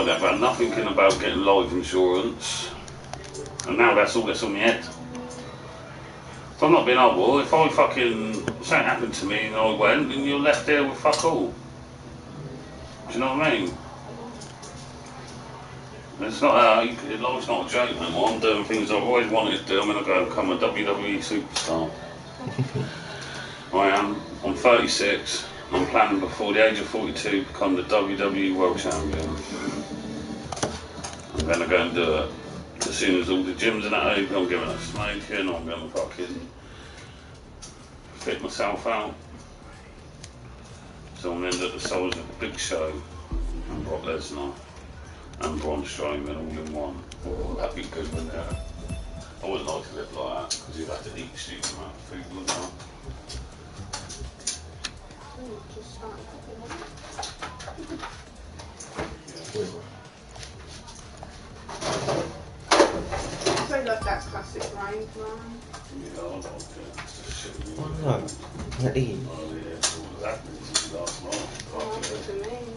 I never had nothing about getting life insurance. And now that's all that's on my head. So I'm not being able, if I fucking, something happened to me and I went, and you're left there with fuck all. Do you know what I mean? It's not, life's not a joke no more. I'm doing things I've always wanted to do. I'm going to go become a WWE superstar. I am. I'm 36. I'm planning before the age of 42 to become the WWE World Champion. I'm going to go and do it. As soon as all the gyms are that open, I'm giving up smoking, I'm going to fucking fit myself out. So I'm going to end up the size of a Big Show and Brock Lesnar and Braun Strowman all in one. Oh, that'd be good, wouldn't it? I wouldn't like to live like that because you'd have to eat a stupid amount of food, wouldn't I? So love that classic range, man. Yeah, I like it. It's just shit. Oh no, not eating. Oh yeah, it's all that since last night. Oh, what do you mean?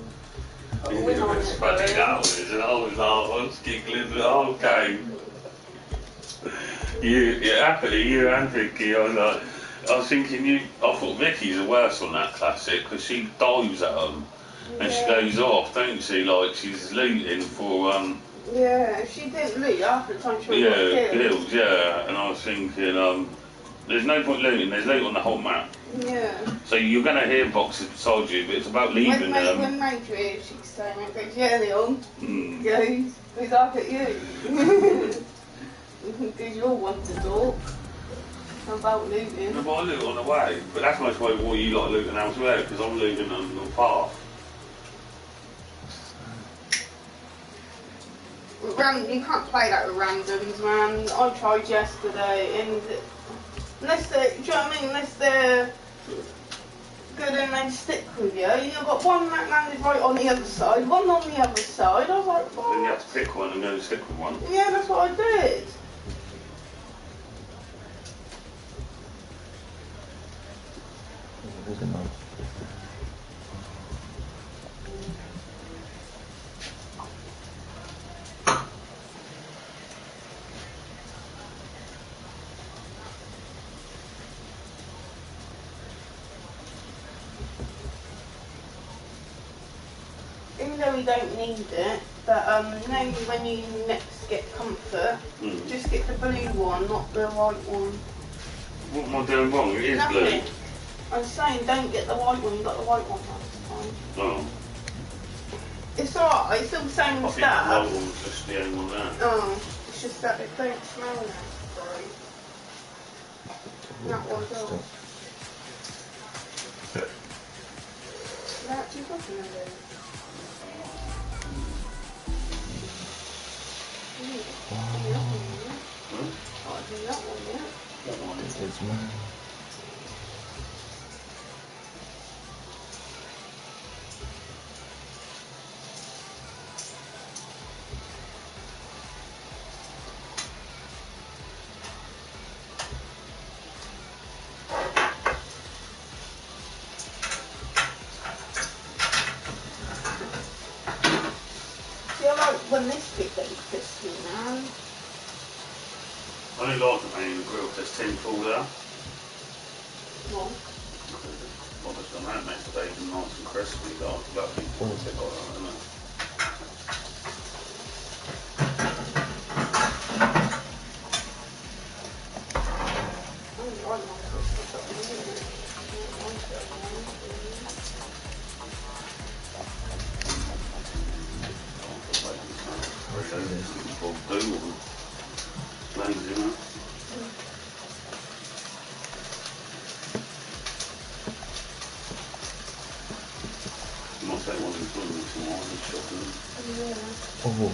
It was funny hours and I was like, I was giggling the whole game. Happily, you and Vicky, I was thinking I thought Vicky's the worst on that classic because she dives at them and she goes off, don't she? Like she's looting for Yeah, if she didn't loot after the time she got killed. Yeah, and I was thinking, there's no point looting, there's loot on the whole map. Yeah. So you're going to hear boxes beside you, but it's about leaving them. When Major is, she's saying, it goes, yeah, Leon, goes up at you. Because you're one to talk about looting. No, but I loot on the way, but that's much more what you like looting elsewhere, because I'm looting on the path. You can't play that with randoms, man. I tried yesterday, and unless they're, do you know what I mean? Unless they're good and they stick with you, you've got one that landed right on the other side, one on the other side. I was like, what? Then you have to pick one and go stick with one. Yeah, that's what I did. Even though we don't need it, but maybe when you next get comfort, just get the blue one, not the white one. What am I doing wrong? It is Nothing. blue. I'm saying don't get the white one, you got the white one last time. Oh. It's alright, it's still the same I stuff. think the white one was just the only one there. Oh, it's just that it don't smell nice, sorry. That one does. That, you've got another. It's mine. See, I like when this bit gets crispy now. I only like the pain in the grill because there's tin fall there. What? Well, just done that, makes the bacon nice and crispy. That'll be good, like that, isn't it? Oh.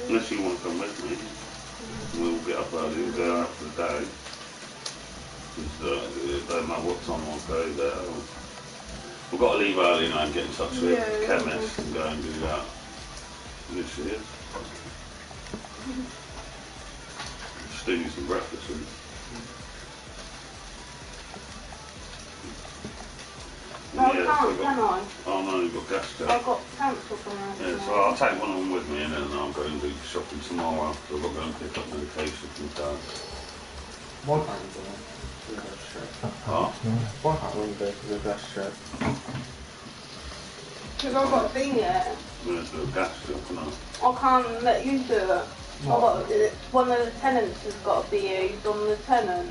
Unless you want to come with me, we'll get up early and go out for the day. Because it don't matter what time I'll go there. We've got to leave early now and get in touch with the chemist and go and do that. This is. just do some breakfast. And No, I can't, can I? Oh no, you've got gas I gas. got cancelled from that. Yeah, so I'll take one on with me and then I'll go and do shopping tomorrow. So I've got to go and pick up medication from town. Why can't you do the best trip? Huh? Why can't we go to the best trip? Because I've got a thing yet. I'm going to do a gas job now. I can't let you do it. I've got, one of the tenants has got to be used on the tenant.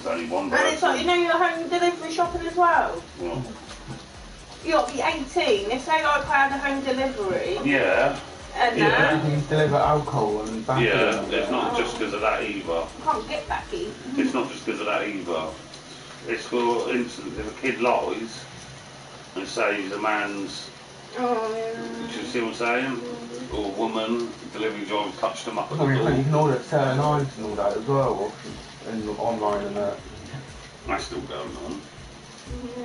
There's only one And person. it's like, you know, you're home delivery shopping as well. What? You got to be 18. If say like I had a home delivery Yeah. and Yeah. You deliver alcohol and back. Yeah, it's not just because of that either. you can't get backy. It's not just because of that either. It's for instance, if a kid lies and says a man's, Oh, yeah. do you see what I'm saying? Or a woman, delivery driver touched them up at the You door. can order certain eyes and all that as well, and online and that. That's still going on. Yeah.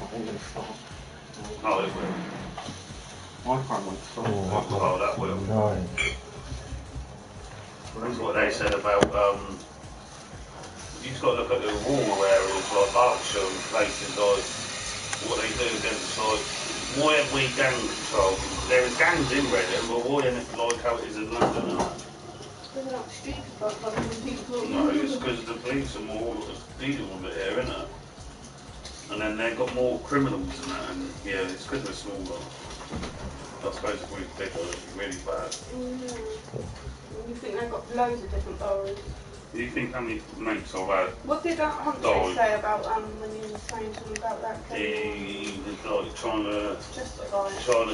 I think it's stop. Oh, it will. I can't wait to stop. Oh, that will. No. That's what they said about, you just got to look at the rural areas like Berkshire and places like, what they do against like, why have we gang control? There is gangs in Reading, but why isn't it like how it is in London? And that? They're not stupid like fucking people. No, it's because the police are more dealing with it here, isn't it? And then they've got more criminals and that, and yeah, it's because they're smaller. I suppose if we were bigger, it'd be really bad. You think they've got loads of different boroughs? Do you think how many mates I've had? What did Humphrey Oh. say about when you were saying something about that? He was like trying to Justify it. trying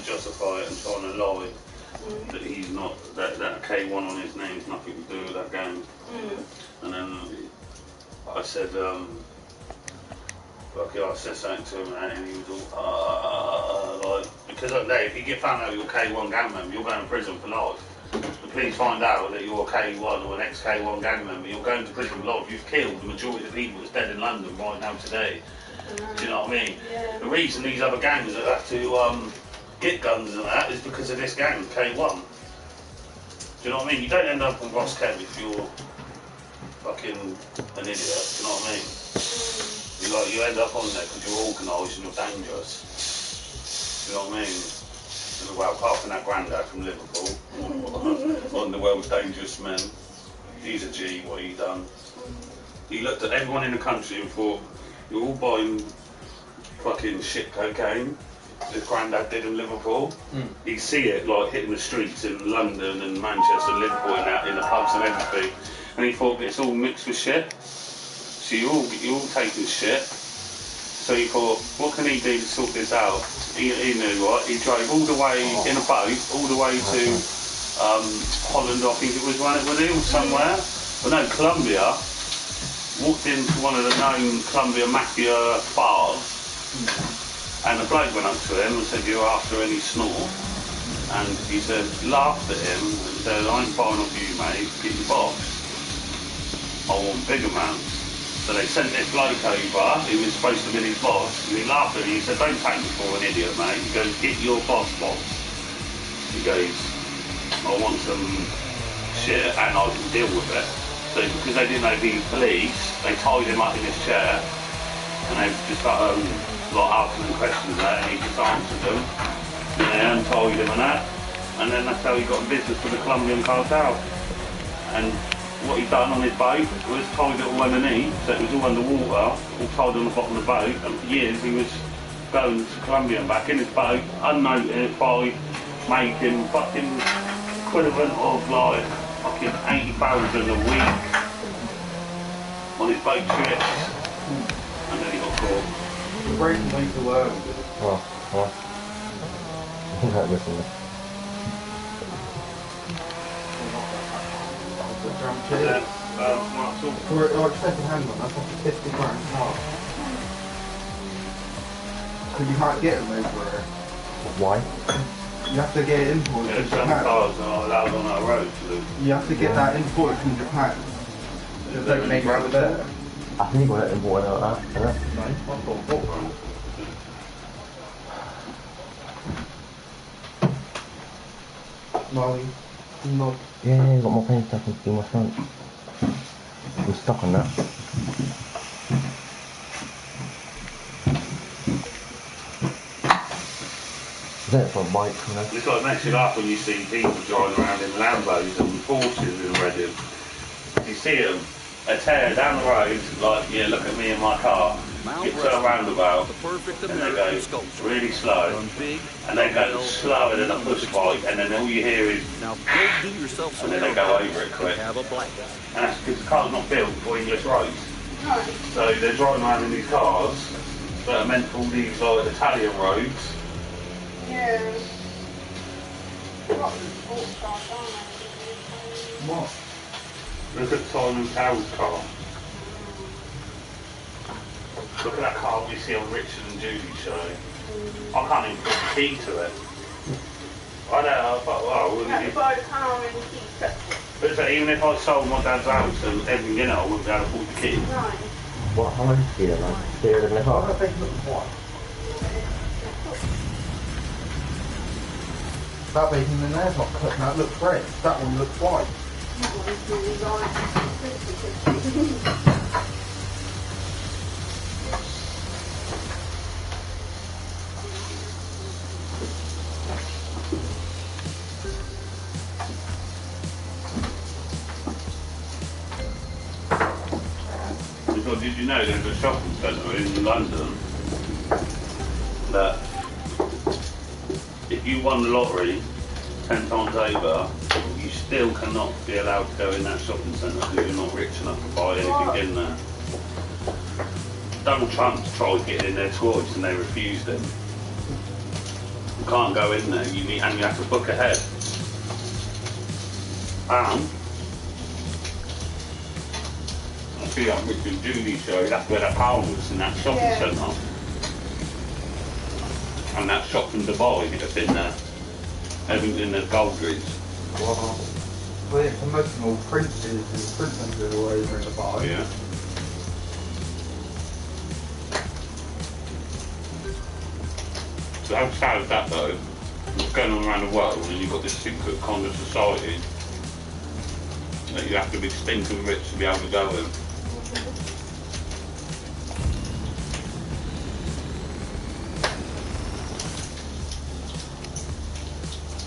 to justify it and trying to lie that he's not that K1 on his name's nothing to do with that gang. And then I said, I said something to him and he was all like, because if you get found out you're a K1 gang member, you're going to prison for life. The police find out that you're a K1 or an ex-K1 gang member, you're going to prison for life. You've killed the majority of the people that's dead in London right now today. Do you know what I mean? Yeah. The reason these other gangs that have to get guns and that is because of this gang, K1. Do you know what I mean? You don't end up on Ross Kemp if you're fucking an idiot, do you know what I mean? You end up on there because you're organised and you're dangerous. Do you know what I mean? Well, apart from that grandad from Liverpool, one of the world's dangerous men, he's a G, what he done. He looked at everyone in the country and thought, you're all buying fucking shit cocaine, this grandad did in Liverpool. He'd see it like hitting the streets in London and Manchester and Liverpool and out in the pubs and everything. And he thought it's all mixed with shit. So you're all taking shit. So he thought, what can he do to sort this out? He knew what, he drove all the way in a boat, all the way to Holland, I think it was somewhere. Well no, Colombia. Walked into one of the known Colombia mafia bars and the bloke went up to him and said, you're after any snort? And he said, laughed at him and said, I ain't buying off you mate, get your box. I want big amounts. So they sent this bloke over, who was supposed to be his boss, and he laughed at him, he said, don't take me for an idiot mate. He goes, get your boss. He goes, I want some shit and I can deal with it. So because they didn't know he was police, they tied him up in his chair and they just got like asking him questions there and he just answered them. And they untied him and that. And then that's how he got in business with the Colombian cartel. And what he'd done on his boat was tied it all underneath, so it was all underwater, all tied on the bottom of the boat, and for years he was going to Colombia and back in his boat, unnoticed by making fucking equivalent of like fucking 80,000 a week on his boat trips, and then he got caught. The breaking place to work. For like second hand one, that's like a 50 grand car. Because you can't get them everywhere. Why? You have to get it imported Yeah, from some Japan. cars are not allowed on our road to do. You have to get that imported from Japan. Just don't make it over there. I think we're importing out that. Yeah. No, I've got a book. Molly. Not. Yeah, got more paint stuff in my front. I'm stuck on that. Is that for a bike, you know? It's like makes you laugh when you see people driving around in Lambos and Porsches in Reading. You see them, they tear down the road, like, yeah, look at me in my car, get to a roundabout, and they go really slow, and they go slower than a push bike, and then all you hear is, and then they go over it quick. And that's because the car's not built for English roads. Right. So they're driving around in these cars that are meant for all these like Italian roads. Yeah. What sports cars, aren't they? What? Look at Simon Cowell's car. Look at that car we see on Richard and Judy's show. I can't even put the key to it. I don't know, but well, You have to buy the car and keep separate. but so even if I sold my dad's house and everything in it, I wouldn't be able to afford the key. Right. What, how much is it, like? 300 and a Why half? don't they look white? That bacon in there's not cooked, that looks red. That one looks white. That one's really light. Because did you know there's a shopping centre in London that if you won the lottery 10 times over, you still cannot be allowed to go in that shopping centre because you're not rich enough to buy anything in there. Donald Trump's tried getting in there twice and they refused him. You can't go in there, and you have to book ahead. And I see that Richard and Judy show, that's where that car was in that shopping centre. And that shop in Dubai would have been there. Everything in the gold goods. Well, the promotional princes and printers are all over in the bar. Oh yeah. So how sad is that though? What's going on around the world and you've got this secret kind of society that you have to be stinking rich to be able to go in.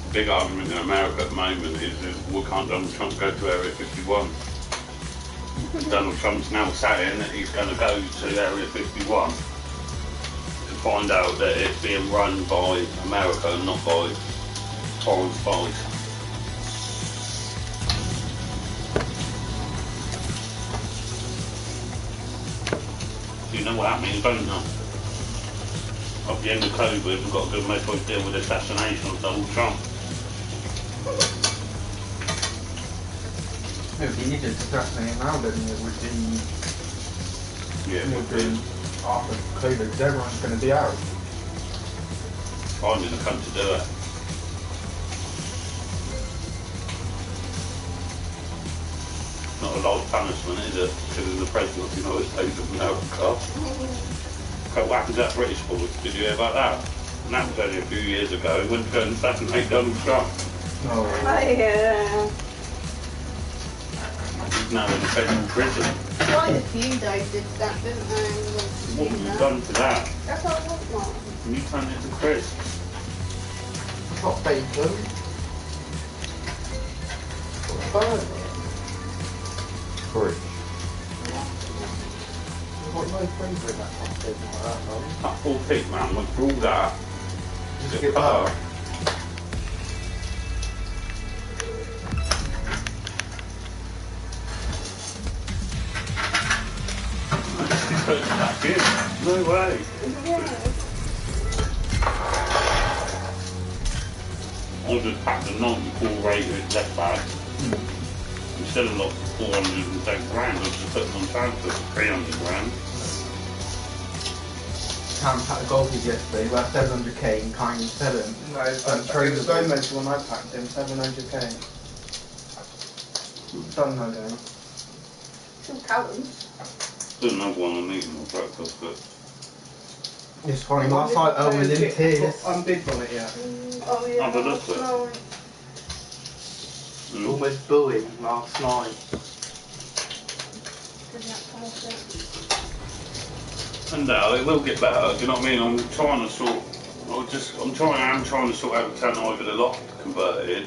The big argument in America at the moment is well, can't Donald Trump go to Area 51? Donald Trump's now saying that he's going to go to Area 51 to find out that it's being run by America and not by foreign spies. You know what that means, don't you? At the end of COVID, we've got a good method to deal with assassination of Donald Trump. It would be easier to assassinate now than it would be. Yeah, it would be. After COVID, everyone's going to be out. I'm going to come to do it. Not a lot of punishment, is it? Killing the President of the United States of America. What happened to that British boy? Did you hear about that? And that was only a few years ago. He went to go and assassinate Donald Trump. No. Oh yeah. He's now in federal prison. Quite a few days did that, didn't they? What have you done to that? That's what I want, Mark. And you turned it to crisps. It's not bacon. It's burger. Free. There's got no flavour in that kind of bacon like that, man. That full pig, man, went through all that. Just get that. That's it. No way. Yeah. I just packed a 94 rated left bag. Instead of like 410 grand, I just put them on transfer for 300 grand. Cam packed the golfies yesterday, worth 700k and can't even sell them. No, it was Gomez when I packed him, 700k. Done no game. Still Callum's. Still another one I'm eating for breakfast, but It's funny, last night I was in tears. I'm big on it, yeah. Oh yeah. Have a look at it. No. Almost booing last night. And now it will get better. Do you know what I mean? I'm trying to sort out the tent either the loft converted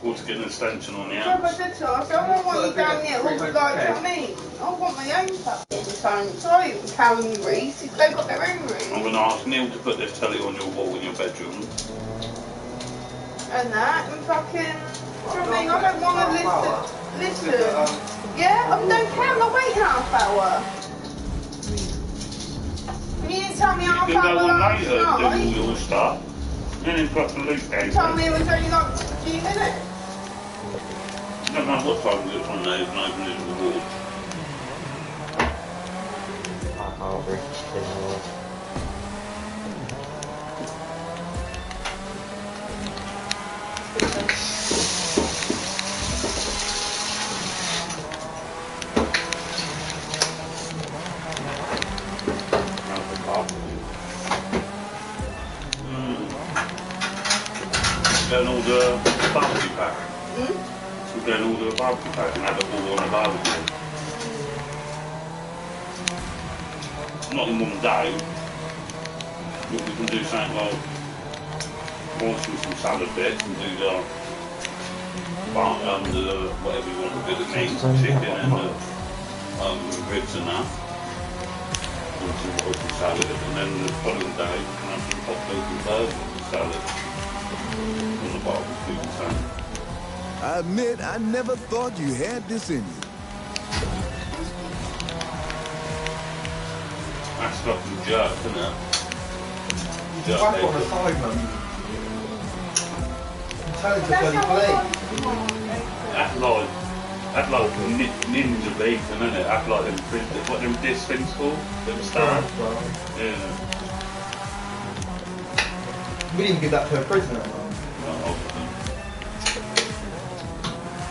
or to get an extension on the Yeah, but house. that's all. So I don't want you down there all like, do you know what I mean? I want my own fucking phone. Sorry, Karen and Reese, they've got their own I'm room. going to ask Neil to put this telly on your wall in your bedroom. And that, and fucking, do you know what I mean? I don't want to listen. Yeah, I don't care, I'm not waiting half hour. You didn't tell me half You can hour go on last later and do all night. your stuff. Then interrupt the loop game. You told me it was only like a few minutes. No matter what time you get on there, you can open it in the wall. I'm hungry. Get an order barbecue pack. So get an order barbecue pack and have it all on a barbecue. Not in one day, but we can do something like washing some salad bits and do the whatever you want to do, the meat, chicken and the ribs and that. And some open salad, and then the following day we can have some hot milk and birds on the salad. On the barbecue and salad. I admit I never thought you had this in you. That's fucking jerk, isn't it? Back on assignment. Tell him to That's bloody how play. That's like ninja beefing, isn't it? That's like what them disc things called? Them stars? Yeah. We didn't give that to a prisoner.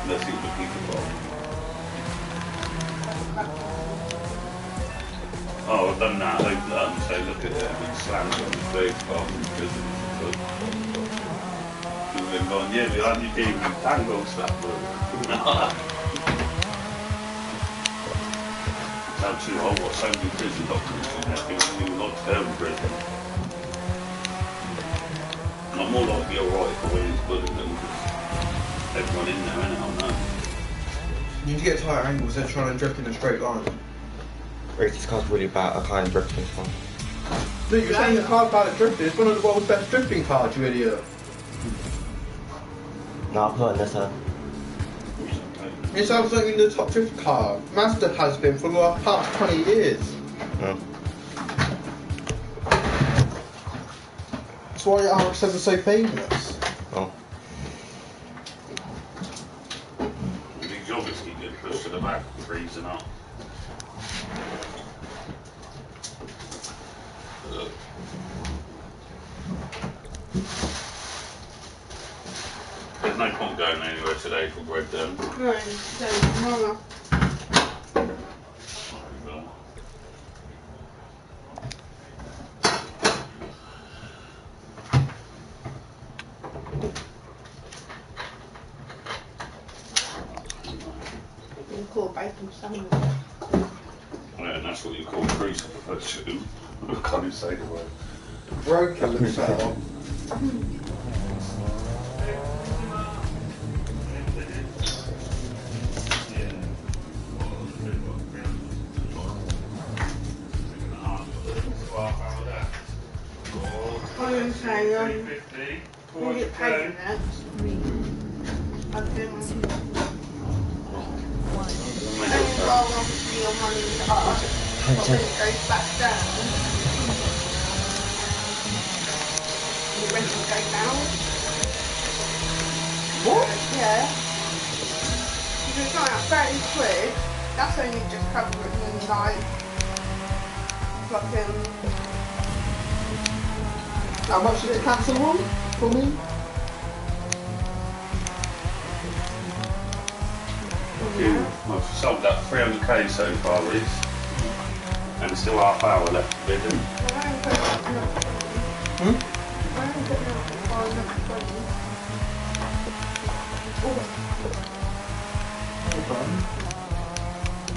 Let's see what the people got. Oh, I've done that. Open it up and say, look at it. It slams on the face bar in prison. People have gone, yeah, we only gave you tango stuff, bro. That's too hot. What so many prison doctors in there? People not there in prison. I'm more likely alright for when he's bullying them because everyone in there, innit? I know. You need to get tighter angles, they're trying to drift in a straight line. Wait, this car's really bad. I can't drift this one. No, you're saying the car's bad at drifting. It's one of the world's best drifting cars, you idiot. No, I'm putting this on. It's absolutely the top drift car. Mazda has been for the past 20 years. Mm. That's why RX-7 is so famous. Oh. These obviously get pushed to the back, freezing up. There's no point going anywhere today for bread then. No, so tomorrow. You call bacon sandwich. Yeah, and that's what you call crucifixion. I can't even say the word. Broken looks out. I was saying, we get paid in that. I've been. And well, obviously your money's up, but then it goes back down. The rental goes down. What? Yeah. Because it's not like 30 quid, that's only just covering like fucking. How much did it cancel on for me? I've sold that 300k so far, Reese. And there's still half hour left to bid in. Hold on.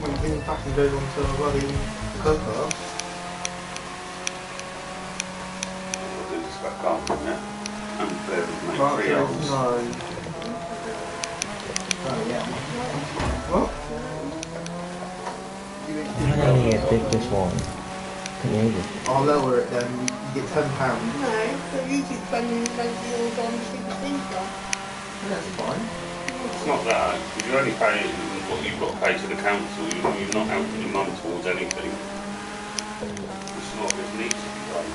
When you bring back and go onto a bloody cooker. I'll do this back up, yeah. And there we make Right, 3 so hours. no. Oh yeah. What? How many big this one? Can you use it? I'll lower it then. You get £10. No, so you keep spending most of yours on super speaker. That's fine. It's not that. If you only pay what you've got to pay to the council, you're not helping your mum towards anything. It's not, it needs to be done.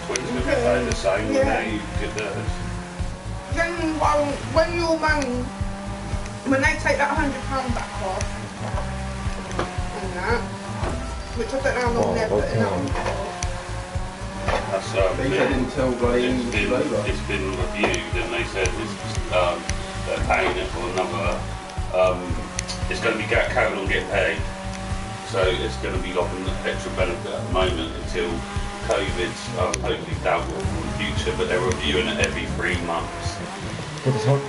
Twins going to pay the same, and now you get theirs. Then when your money, when they take that £100 back off, and that, which I don't know how long they're putting that on for. That's They said until it's been reviewed, and they said they're paying it for another. It's going to be carried on getting paid, so it's going to be like an extra benefit at the moment until COVID's hopefully dealt with in the future. But they're reviewing it every 3 months. Get this one?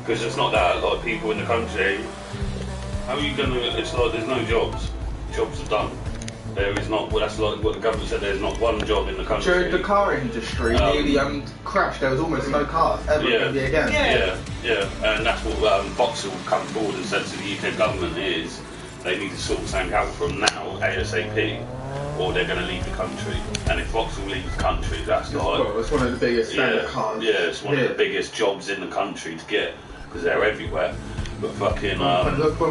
Because it's not that a lot of people in the country. How are you going to? It's like there's no jobs. Jobs are done. There is not. Well, that's like what the government said. There's not one job in the country. During the car industry nearly crashed. There was almost no cars ever going to be again. Yeah, and that's what Vauxhall come forward and said to the UK government is they need to sort something out from now ASAP, or they're going to leave the country. And if Vauxhall leaves the country, that's like Well, it's one of the biggest standard cars. Yeah, it's one of the biggest jobs in the country to get because they're everywhere. But fucking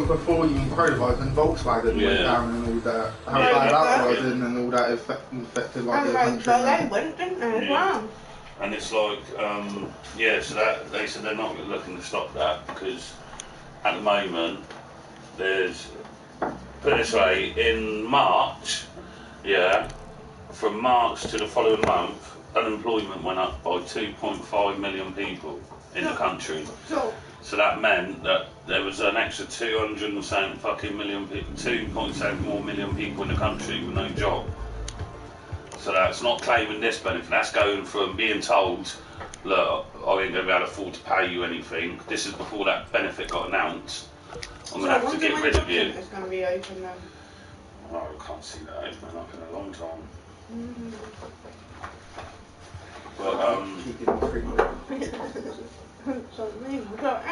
before you coronavirus and Volkswagen went down and all that, how bad that was and all that affected like the country. They went, didn't they, as well? And it's like, so that they said they're not looking to stop that because at the moment there's, put it this way, in March, from March to the following month, unemployment went up by 2.5 million people in the country. So that meant that there was an extra 207 fucking million people, 2.7 more million people in the country with no job. So that's not claiming this benefit, that's going from being told, look, I ain't going to be able to afford to pay you anything. This is before that benefit got announced. I'm going to have to get rid of you. It's going to be open then. Oh, I can't see that open up in a long time. But how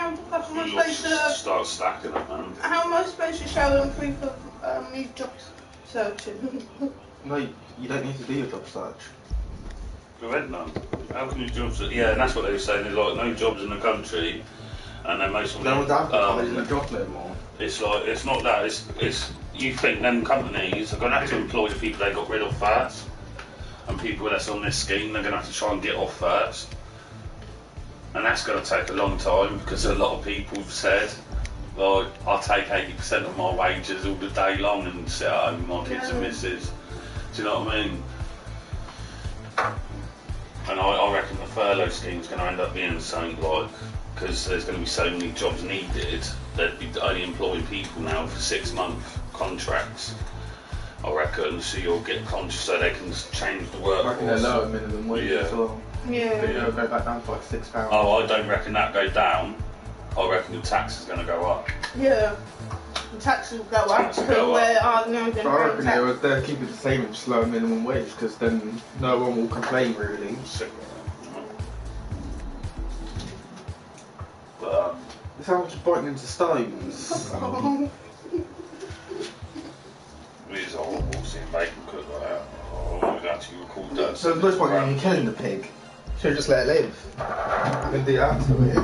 am I supposed to start stacking it, man. How am I supposed to show them proof of me job searching? No, you don't need to do your job search. There ain't none. How can you job search? Yeah, and that's what they were saying. There's like no jobs in the country, and then most of them. No one's advertising a job no more. It's like it's not that. It's you think them companies are going to have to employ the people they got rid of first, and people that's on this scheme they're going to have to try and get off first. And that's going to take a long time because a lot of people have said, like, I'll take 80% of my wages all the day long and sit at home with my kids and missus. Do you know what I mean? And I reckon the furlough scheme's going to end up being something like, because there's going to be so many jobs needed, they'd be only employing people now for 6-month contracts. I reckon, so you'll get contracts so they can change the workforce. I reckon they're lower minimum wage as well. Yeah. Go back down to like £6. Oh, I don't reckon that go down. I reckon the tax is going to go up. Yeah. The taxes will go up. Taxes will go up. So I reckon they'll keep it the same and just lower minimum wage because then no one will complain really. But, It's how much biting into stones. it's horrible seeing bacon cook like that. Oh, I would actually record that. So there's no point in you killing the pig. Should just let it live. You can do that to it.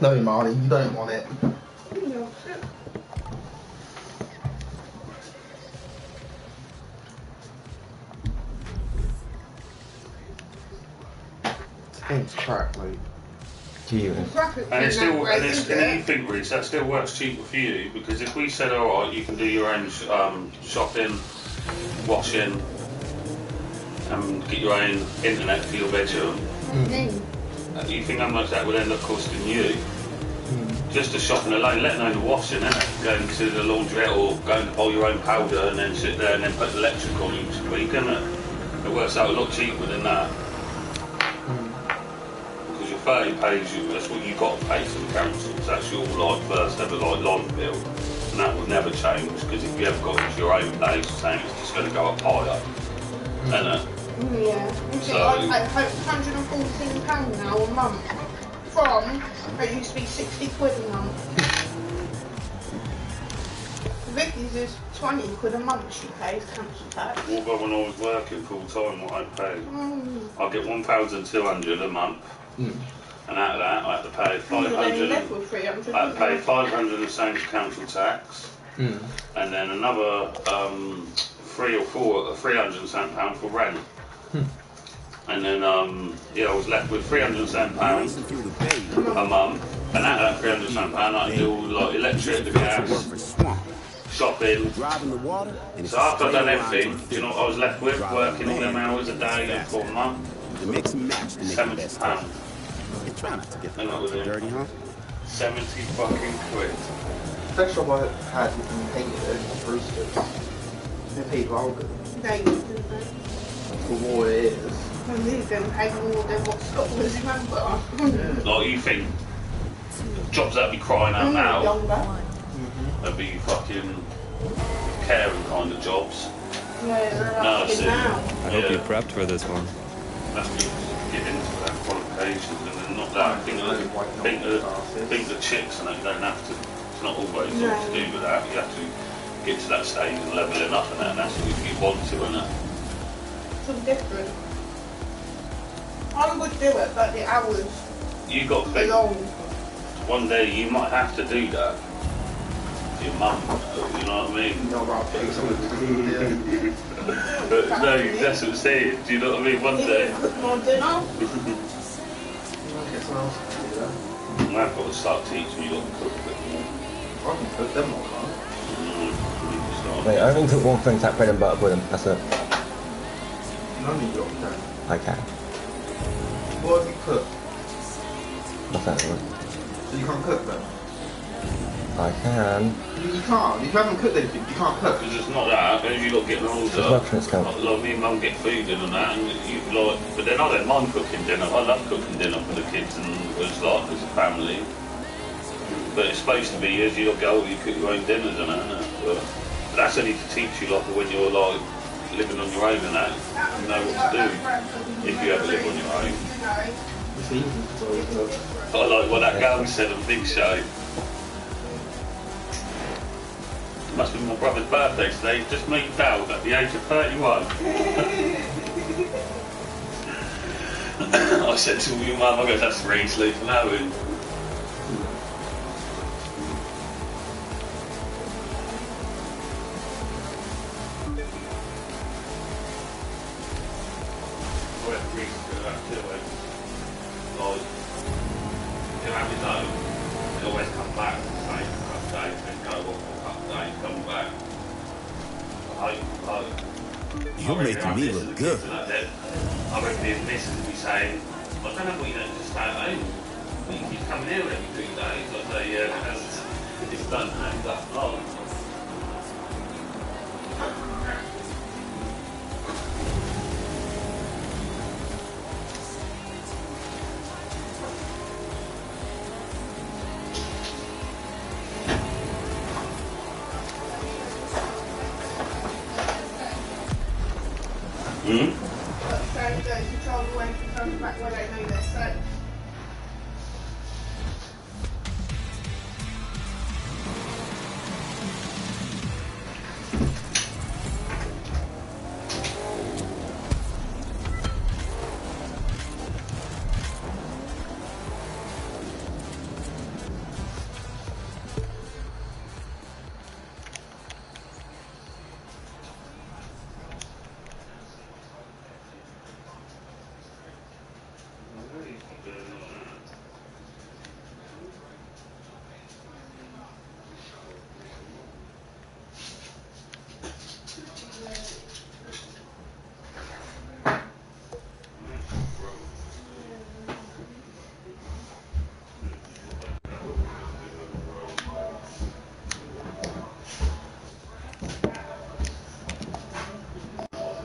No, Marty, you don't want it. It's crap, mate. And it's still, and you think, Reece, that still works cheaper for you because if we said, alright, you can do your own shopping, washing, and get your own internet for your bedroom, you think how much that would end up costing you? Just the shopping alone, let alone the washing, innit? Going to the laundrette or going to buy your own powder and then sit there and then put the electric on each week, innit? It works out a lot cheaper than that. Because you're 30 pays you, that's what you got to pay to the council. So that's your like first ever like life bill. And that will never change, because if you ever got into your own place, saying it's just going to go up higher. And yeah. So I pay £114 now a month. From, it used to be 60 quid a month. Vicky's is 20 quid a month she pays council tax. what about when I was working full time, what I paid? I get 1,200 a month. And out of that, I have to pay 500. I have to pay 500 of same council tax, and then another £300 and something pound for rent. And then yeah, I was left with £307 a month, and out of that £300 pound, I do like electric, the gas, shopping. So after I'd done everything, you know what I was left with, working all them hours a day for a month? £70. Try not to get And that was it. dirty, huh? 70 fucking quid. Best job I had in painting it was Brewster's. They paid well good They didn't they? for what it is. And these don't pay more than what Scott was, remember? Like, you think jobs that'd be crying out now, Younger. that'd be fucking caring kind of jobs. Yeah, they're No, like see. now. I hope you Yeah. prepped for this one. That's me get into that qualifications, and then not that. I think the chicks and that, you don't have to. It's not always all to do with that. You have to get to that stage and leveling up and that, and that's what you want to, isn't it? Something different. I would do it, but the hours You got to are think, long. one day you might have to do that. Your mum, you know what I mean? You know about paying someone to do it. But no, that's what I'm saying. Do you know what I mean? One day. Cook more dinner. Get someone else to do that. I've got to start teaching you got to cook a bit more. I can cook them all, man. Wait, I only took one thing, that bread and butter pudding. That's it. None of you lot can. Okay. What have you cooked? What's that? So you can't cook them? I can. You can't. If you haven't cooked anything, you can't cook. Because it's not that, as you lot getting older, It's not true, like me and mum get food in and that, and you like, but then I don't mind cooking dinner. I love cooking dinner for the kids and as like as a family. But it's supposed to be as you lot get older, you cook your own dinners and that, isn't it? But that's only to teach you like when you're like living on your own and that, you know what to do if you ever live on your own. It's easy to cook. I like what that girl said on Big Show. Must be my brother's birthday today. He's just moved out at the age of 31. I said to your mum, I go, that's really sleeping now. And always come back and say, update, and go, update, come back. You're making me look good. I reckon his missus would be saying, I don't know what you don't just stay at home. You keep coming here every 3 days. I say, yeah, it's done now, that's long. But so you go to travel away from home back when they do this, so